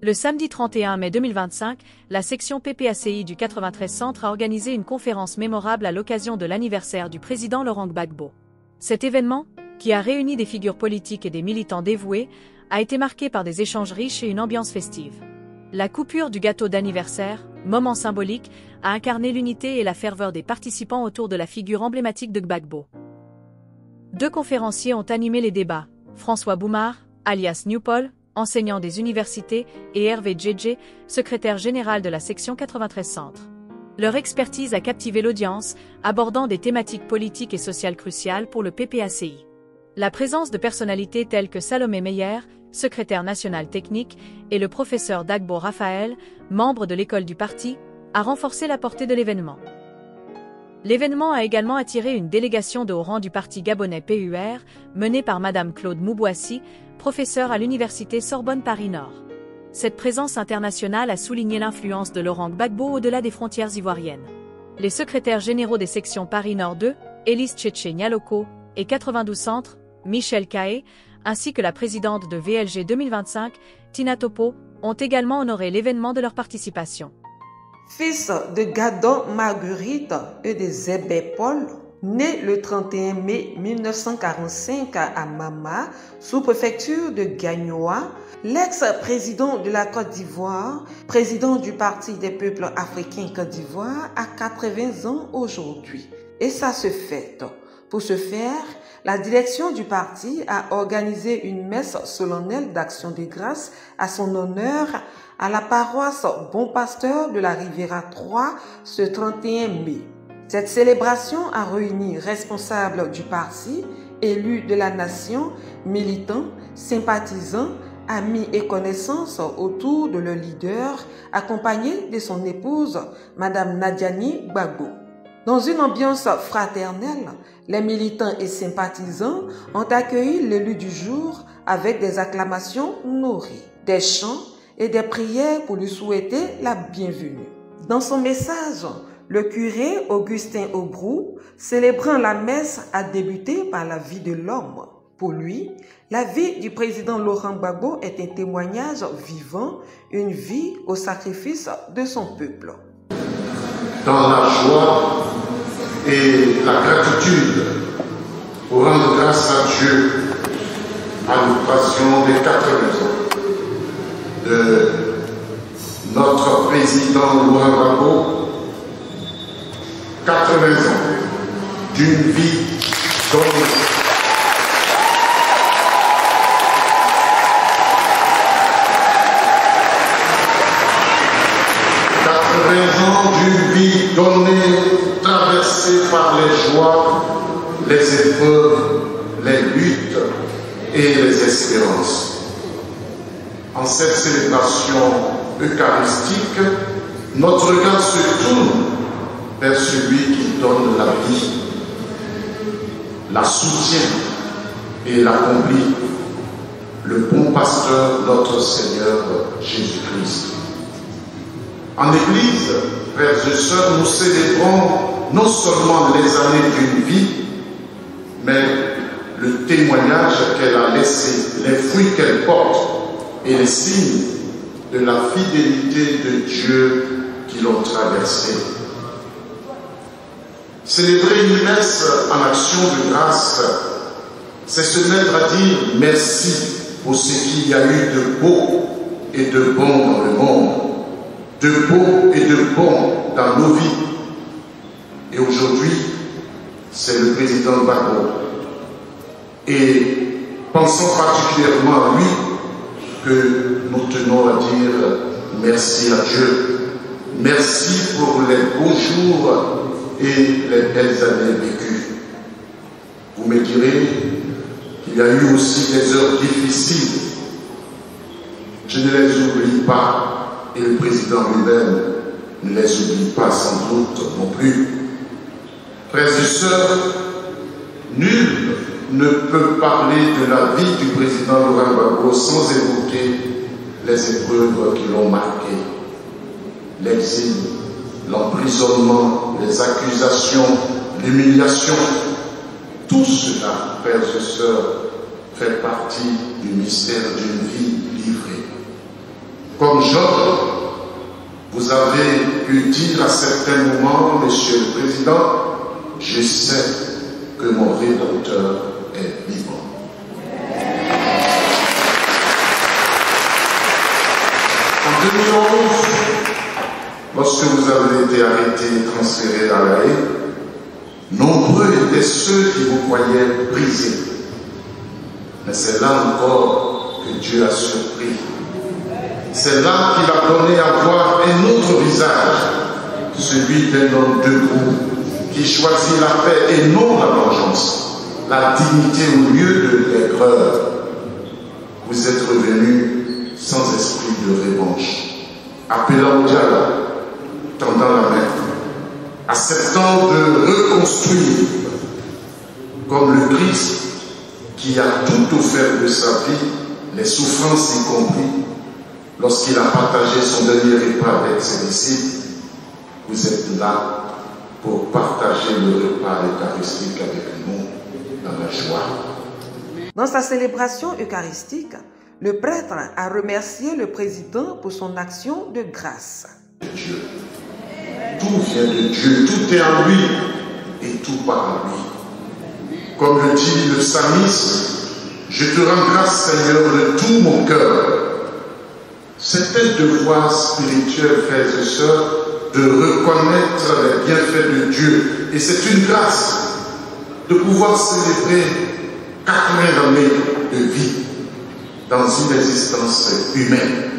Le samedi 31 mai 2025, la section PPACI du 93 Centre a organisé une conférence mémorable à l'occasion de l'anniversaire du président Laurent Gbagbo. Cet événement, qui a réuni des figures politiques et des militants dévoués, a été marqué par des échanges riches et une ambiance festive. La coupure du gâteau d'anniversaire, moment symbolique, a incarné l'unité et la ferveur des participants autour de la figure emblématique de Gbagbo. Deux conférenciers ont animé les débats, François Boumard, alias Newpol, enseignant des universités, et Hervé Djedje, secrétaire général de la section 93 Centre. Leur expertise a captivé l'audience, abordant des thématiques politiques et sociales cruciales pour le PPACI. La présence de personnalités telles que Salomé Meyer, secrétaire national technique, et le professeur Dagbo Raphaël, membre de l'école du parti, a renforcé la portée de l'événement. L'événement a également attiré une délégation de haut rang du parti gabonais PUR, menée par Madame Claude Moubouassi, professeure à l'université Sorbonne Paris-Nord. Cette présence internationale a souligné l'influence de Laurent Gbagbo au-delà des frontières ivoiriennes. Les secrétaires généraux des sections Paris-Nord 2, Élise Tchétché Nialoko, et 92 Centre, Michel Caé, ainsi que la présidente de VLG 2025, Tina Topo, ont également honoré l'événement de leur participation. Fils de Gadon Marguerite et de Zébé Paul, né le 31 mai 1945 à Mama, sous-préfecture de Gagnoa, l'ex-président de la Côte d'Ivoire, président du Parti des peuples africains Côte d'Ivoire, a 80 ans aujourd'hui. Et ça se fête. Pour ce faire, la direction du parti a organisé une messe solennelle d'action de grâce à son honneur à la paroisse Bon Pasteur de la Riviera 3 ce 31 mai. Cette célébration a réuni responsables du parti, élus de la nation, militants, sympathisants, amis et connaissances autour de leur leader, accompagné de son épouse, Madame Nadiani Gbagbo. Dans une ambiance fraternelle, les militants et sympathisants ont accueilli l'élu du jour avec des acclamations nourries, des chants et des prières pour lui souhaiter la bienvenue. Dans son message, le curé Augustin Aubrou, célébrant la messe, a débuté par la vie de l'homme. Pour lui, la vie du président Laurent Gbagbo est un témoignage vivant, une vie au sacrifice de son peuple. Dans la joie et la gratitude pour rendre grâce à Dieu à l'occasion des 80 ans de notre président Laurent Gbagbo, 80 ans d'une vie donnée. D'une vie donnée, traversée par les joies, les épreuves, les luttes et les espérances. En cette célébration eucharistique, notre regard se tourne vers celui qui donne la vie, la soutient et l'accomplit, le bon pasteur, notre Seigneur Jésus-Christ. En Église, frères et sœurs, nous célébrons non seulement les années d'une vie, mais le témoignage qu'elle a laissé, les fruits qu'elle porte et les signes de la fidélité de Dieu qui l'ont traversée. Célébrer une messe en action de grâce, c'est se mettre à dire merci pour ce qu'il y a eu de beau et de bon dans le monde, de beau et de bon dans nos vies. Et aujourd'hui, c'est le président Gbagbo. Et pensons particulièrement à lui que nous tenons à dire merci à Dieu. Merci pour les beaux jours et les belles années vécues. Vous me direz qu'il y a eu aussi des heures difficiles. Je ne les oublie pas, et le président lui-même ne les oublie pas sans doute non plus. Frères et sœurs, nul ne peut parler de la vie du président Laurent Gbagbo sans évoquer les épreuves qui l'ont marqué. L'exil, l'emprisonnement, les accusations, l'humiliation, tout cela, frères et sœurs, fait partie du mystère d'une vie livrée. Comme Georges, vous avez pu dire à certains moments, Monsieur le Président, je sais que mon Rédempteur est vivant. En 2011, lorsque vous avez été arrêté et transféré à La Haye, nombreux étaient ceux qui vous croyaient brisés. Mais c'est là encore que Dieu a surpris. C'est là qu'il a donné à voir un autre visage, celui d'un homme debout, qui choisit la paix et non la vengeance, la dignité au lieu de l'aigreur. Vous êtes revenu sans esprit de revanche, appelant au dialogue, tendant la main, acceptant de reconstruire, comme le Christ qui a tout offert de sa vie, les souffrances y compris, lorsqu'il a partagé son dernier repas avec ses disciples. Vous êtes là pour partager le repas eucharistique avec nous dans la joie. Dans sa célébration eucharistique, le prêtre a remercié le président pour son action de grâce. Dieu. Tout vient de Dieu, tout est en lui et tout par lui. Comme le dit le psalmiste, je te rends grâce, Seigneur, de tout mon cœur. C'est un devoir spirituel, frères et sœurs, de reconnaître les bienfaits de Dieu. Et c'est une grâce de pouvoir célébrer 80 années de vie dans une existence humaine.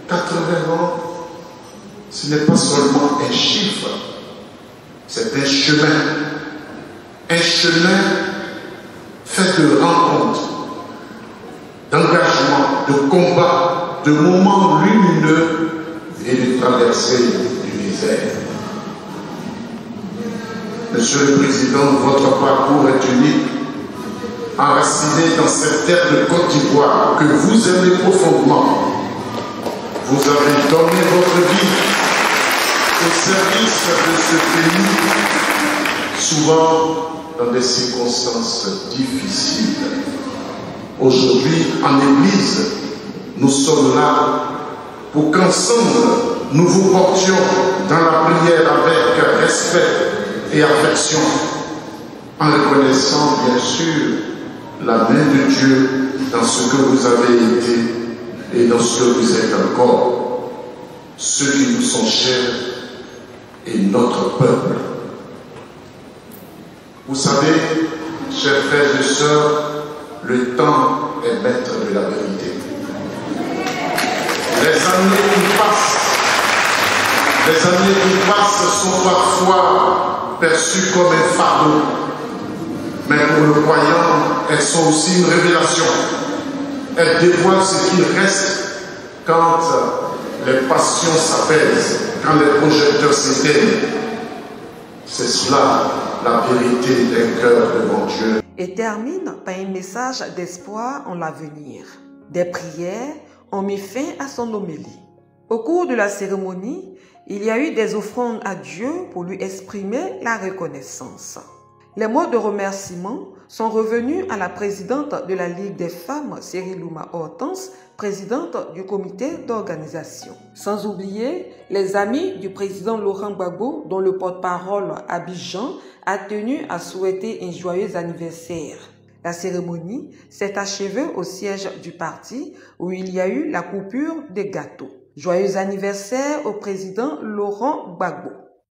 80 ans, ce n'est pas seulement un chiffre, c'est un chemin. Un chemin fait de rencontres, d'engagement, de combat, de moments lumineux et de traversée du désert. Monsieur le Président, votre parcours est unique, enraciné dans cette terre de Côte d'Ivoire que vous aimez profondément. Vous avez donné votre vie au service de ce pays, souvent dans des circonstances difficiles. Aujourd'hui, en Église, nous sommes là pour qu'ensemble, nous vous portions dans la prière avec respect et affection, en reconnaissant bien sûr la main de Dieu dans ce que vous avez été et dans ce que vous êtes encore, ceux qui nous sont chers et notre peuple. Vous savez, chers frères et sœurs, le temps est maître de la vérité. Les années qui passent sont parfois perçues comme un fardeau, mais pour le croyant, elles sont aussi une révélation. Elles dévoilent ce qu'il reste quand les passions s'apaisent, quand les projecteurs s'éteignent. C'est cela, la vérité d'un cœur devant Dieu. Et termine par un message d'espoir en l'avenir. Des prières ont mis fin à son homélie. Au cours de la cérémonie, il y a eu des offrandes à Dieu pour lui exprimer la reconnaissance. Les mots de remerciement sont revenus à la présidente de la Ligue des femmes, Cyril-Louma Hortense, présidente du comité d'organisation. Sans oublier les amis du président Laurent Gbagbo, dont le porte-parole Abidjan a tenu à souhaiter un joyeux anniversaire. La cérémonie s'est achevée au siège du parti où il y a eu la coupure des gâteaux. Joyeux anniversaire au président Laurent Gbagbo.